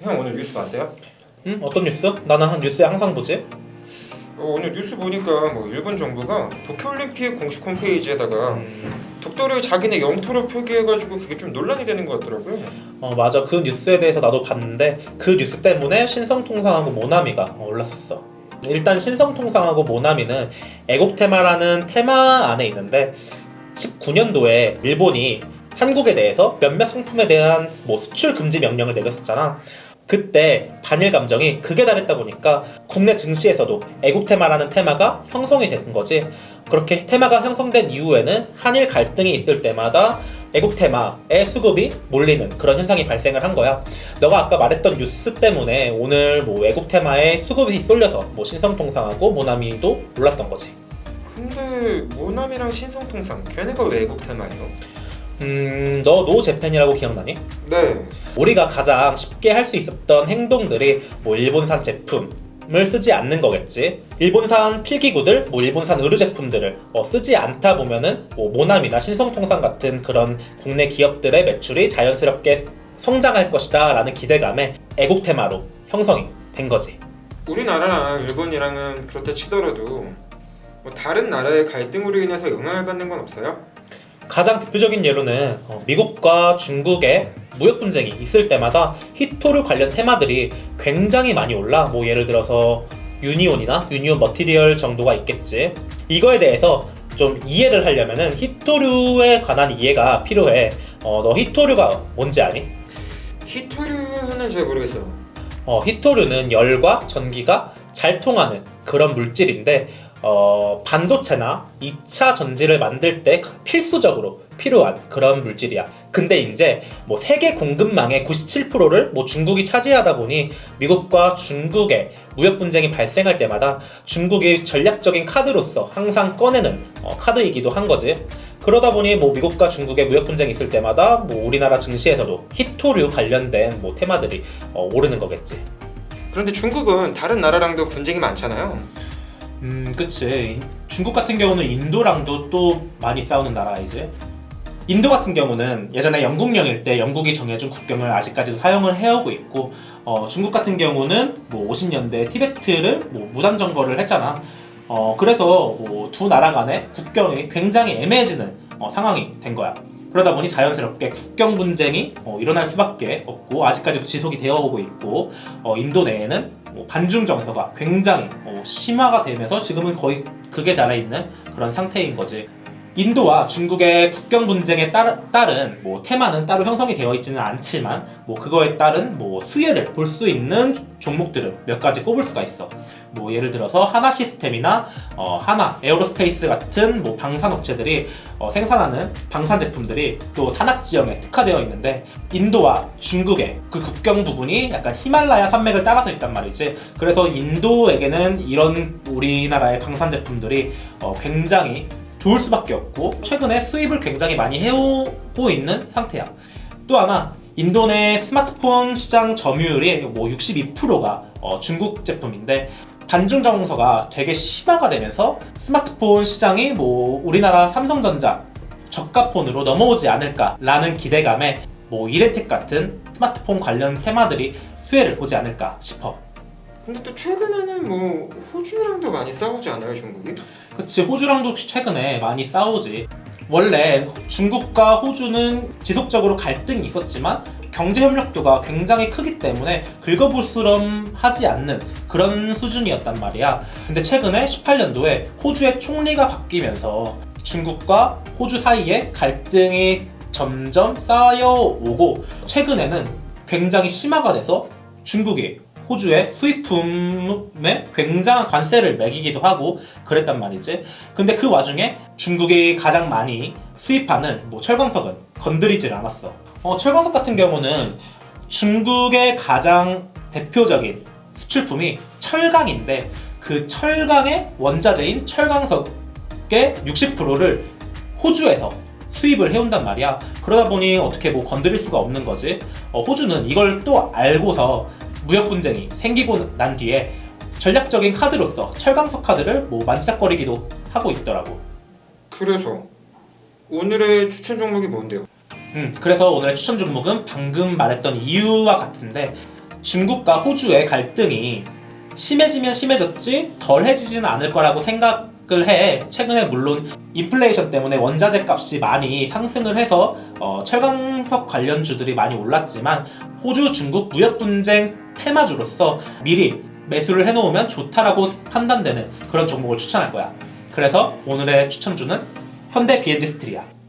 형 오늘 뉴스 봤어요? 응? 어떤 뉴스? 나는 뉴스에 항상 보지. 오늘 뉴스 보니까 뭐 일본 정부가 도쿄올림픽 공식 홈페이지에다가 독도를 자기네 영토로 표기해가지고 그게 좀 논란이 되는 것 같더라고요. 맞아. 그 뉴스에 대해서 나도 봤는데 그 뉴스 때문에 신성통상하고 모나미가 올랐었어. 일단 신성통상하고 모나미는 애국 테마라는 테마 안에 있는데 19년도에 일본이 한국에 대해서 몇몇 상품에 대한 수출 금지 명령을 내렸었잖아. 그때 반일 감정이 극에 달했다 보니까 국내 증시에서도 애국 테마라는 테마가 형성이 된 거지. 그렇게 테마가 형성된 이후에는 한일 갈등이 있을 때마다 애국 테마의 수급이 몰리는 그런 현상이 발생을 한 거야. 너가 아까 말했던 뉴스 때문에 오늘 애국 테마에 수급이 쏠려서 신성통상하고 모나미도 올랐던 거지. 근데 모나미랑 신성통상 걔네가 왜 애국 테마예요? 너 노제팬이라고 기억나니? 네. 우리가 가장 쉽게 할 수 있었던 행동들이 일본산 제품을 쓰지 않는 거겠지. 일본산 필기구들, 일본산 의류 제품들을 쓰지 않다 보면은 모나미나 신성통상 같은 그런 국내 기업들의 매출이 자연스럽게 성장할 것이다 라는 기대감에 애국 테마로 형성이 된 거지. 우리나라랑 일본이랑은 그렇다 치더라도 뭐 다른 나라의 갈등으로 인해서 영향을 받는 건 없어요? 가장 대표적인 예로는 미국과 중국의 무역 분쟁이 있을 때마다 히토류 관련 테마들이 굉장히 많이 올라. 예를 들어서 유니온이나 유니온 머티리얼 정도가 있겠지. 이거에 대해서 좀 이해를 하려면은 히토류에 관한 이해가 필요해. 너 히토류가 뭔지 아니? 히토류는 잘 모르겠어요. 히토류는 열과 전기가 잘 통하는 그런 물질인데 반도체나 2차 전지를 만들 때 필수적으로 필요한 그런 물질이야. 근데 이제 세계 공급망의 97%를 중국이 차지하다 보니 미국과 중국의 무역 분쟁이 발생할 때마다 중국이 전략적인 카드로서 항상 꺼내는 카드이기도 한 거지. 그러다 보니 미국과 중국의 무역 분쟁이 있을 때마다 우리나라 증시에서도 히토류 관련된 테마들이 오르는 거겠지. 그런데 중국은 다른 나라랑도 분쟁이 많잖아요. 그치. 중국 같은 경우는 인도랑도 또 많이 싸우는 나라이지. 인도 같은 경우는 예전에 영국령일 때 영국이 정해준 국경을 아직까지도 사용을 해오고 있고, 중국 같은 경우는 50년대 티베트를 무단 점거를 했잖아. 그래서 두 나라 간의 국경이 굉장히 애매해지는 상황이 된 거야. 그러다 보니 자연스럽게 국경 분쟁이 일어날 수밖에 없고 아직까지도 지속이 되어 오고 있고, 인도 내에는 반중 정서가 굉장히 심화가 되면서 지금은 거의 극에 달해 있는 그런 상태인 거지. 인도와 중국의 국경 분쟁에 따른 테마는 따로 형성이 되어 있지는 않지만 그거에 따른 수혜를 볼 수 있는 종목들을 몇 가지 꼽을 수가 있어. 예를 들어서 하나 시스템이나 하나 에어로스페이스 같은 방산 업체들이 생산하는 방산 제품들이 또 산악 지형에 특화되어 있는데, 인도와 중국의 그 국경 부분이 약간 히말라야 산맥을 따라서 있단 말이지. 그래서 인도에게는 이런 우리나라의 방산 제품들이 굉장히 좋을 수밖에 없고 최근에 수입을 굉장히 많이 해오고 있는 상태야. 또 하나, 인도 내 스마트폰 시장 점유율이 62%가 중국 제품인데, 반중 정서가 되게 심화가 되면서 스마트폰 시장이 우리나라 삼성전자 저가폰으로 넘어오지 않을까라는 기대감에 이렌텍 같은 스마트폰 관련 테마들이 수혜를 보지 않을까 싶어. 근데 또 최근에는 호주랑도 많이 싸우지 않아요, 중국이? 그치, 호주랑도 최근에 많이 싸우지. 원래 중국과 호주는 지속적으로 갈등이 있었지만 경제 협력도가 굉장히 크기 때문에 긁어부스럼하지 않는 그런 수준이었단 말이야. 근데 최근에 18년도에 호주의 총리가 바뀌면서 중국과 호주 사이에 갈등이 점점 쌓여오고 최근에는 굉장히 심화가 돼서 중국이 호주의 수입품에 굉장한 관세를 매기기도 하고 그랬단 말이지. 근데 그 와중에 중국이 가장 많이 수입하는 철광석은 건드리질 않았어. 철광석 같은 경우는 중국의 가장 대표적인 수출품이 철강인데, 그 철강의 원자재인 철광석의 60%를 호주에서 수입을 해온단 말이야. 그러다 보니 어떻게 건드릴 수가 없는 거지. 호주는 이걸 또 알고서 무역 분쟁이 생기고 난 뒤에 전략적인 카드로서 철강석 카드를 만지작거리기도 하고 있더라고. 그래서 오늘의 추천 종목이 뭔데요? 그래서 오늘의 추천 종목은 방금 말했던 이유와 같은데, 중국과 호주의 갈등이 심해지면 심해졌지 덜해지지는 않을 거라고 생각을 해. 최근에 물론 인플레이션 때문에 원자재 값이 많이 상승을 해서 철강석 관련주들이 많이 올랐지만 호주 중국 무역 분쟁 테마주로서 미리 매수를 해놓으면 좋다라고 판단되는 그런 종목을 추천할 거야. 그래서 오늘의 추천주는 현대 BNG 스틸이야.